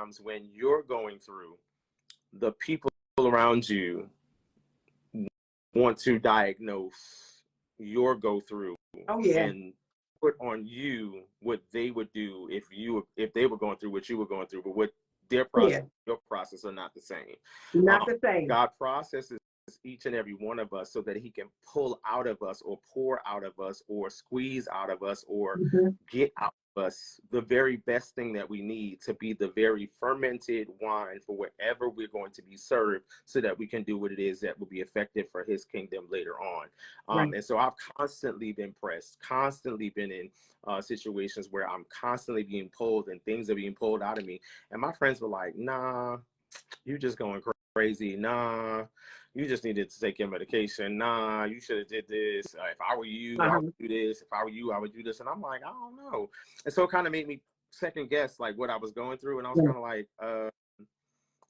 times when you're going through, the people around you want to diagnose your go through and put on you what they would do if they were going through what you were going through, but what their process, your process are not the same. Not the same. God processes each and every one of us so that he can pull out of us or pour out of us or squeeze out of us or get out of us the very best thing that we need to be the very fermented wine for whatever we're going to be served, so that we can do what it is that will be effective for his kingdom later on. And so I've constantly been pressed, constantly been in situations where I'm constantly being pulled and things are being pulled out of me. And my friends were like, nah, you just going crazy. Nah, you just needed to take your medication. Nah, you should have did this. If I were you, I would do this. If I were you, I would do this. And I'm like, I don't know. And so it kind of made me second guess like what I was going through. And I was kind of like,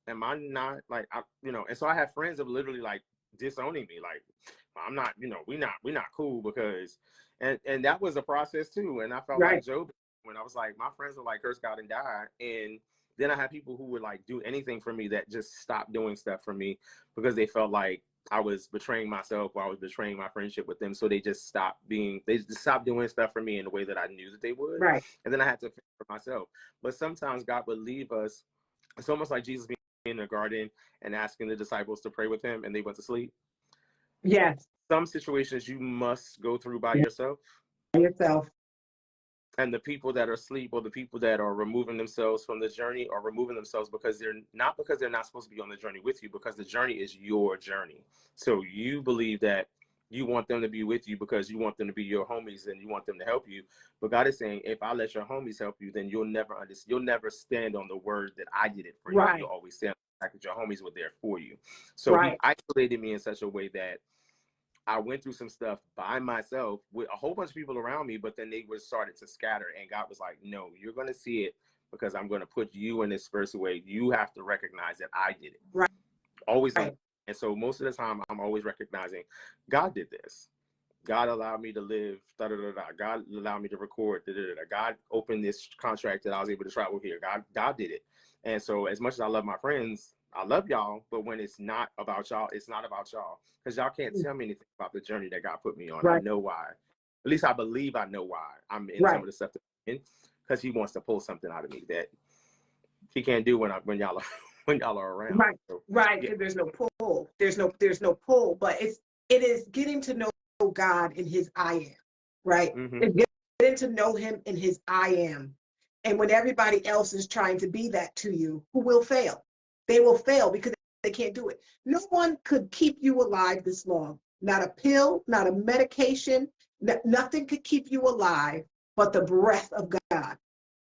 am I not like, and so I had friends that were literally like disowning me. Like, I'm not, we're not cool because, and that was a process too. And I felt like Job when I was like, my friends were like, curse God and die. And then I had people who would like do anything for me that just stopped doing stuff for me because they felt like I was betraying myself or I was betraying my friendship with them. So they just stopped doing stuff for me in the way that I knew that they would. And then I had to figure it for myself. But sometimes God would leave us. It's almost like Jesus being in the garden and asking the disciples to pray with him and they went to sleep. Some situations you must go through by yourself. And the people that are asleep or the people that are removing themselves from the journey are removing themselves because they're not supposed to be on the journey with you, because the journey is your journey. So you believe that you want them to be with you because you want them to be your homies and you want them to help you. But God is saying, if I let your homies help you, then you'll never stand on the word that I did it for you. You'll always stand on the fact that your homies were there for you. So he isolated me in such a way that I went through some stuff by myself with a whole bunch of people around me, but then they were started to scatter. And God was like, no, you're going to see it because I'm going to put you in this first way. You have to recognize that I did it. Always. And so most of the time I'm always recognizing God did this. God allowed me to live. God allowed me to record. God opened this contract that I was able to travel here. God did it. And so as much as I love my friends, I love y'all, but when it's not about y'all, it's not about y'all. Because y'all can't tell me anything about the journey that God put me on. I know why. At least I believe I know why I'm in some of the stuff that I'm in, because he wants to pull something out of me that he can't do when y'all are around. So, There's no pull. There's no pull, but it is getting to know God in his I am, It's getting to know him in his I am. And when everybody else is trying to be that to you, who will fail? They will fail because they can't do it. No one could keep you alive this long. Not a pill, not a medication, nothing could keep you alive but the breath of God.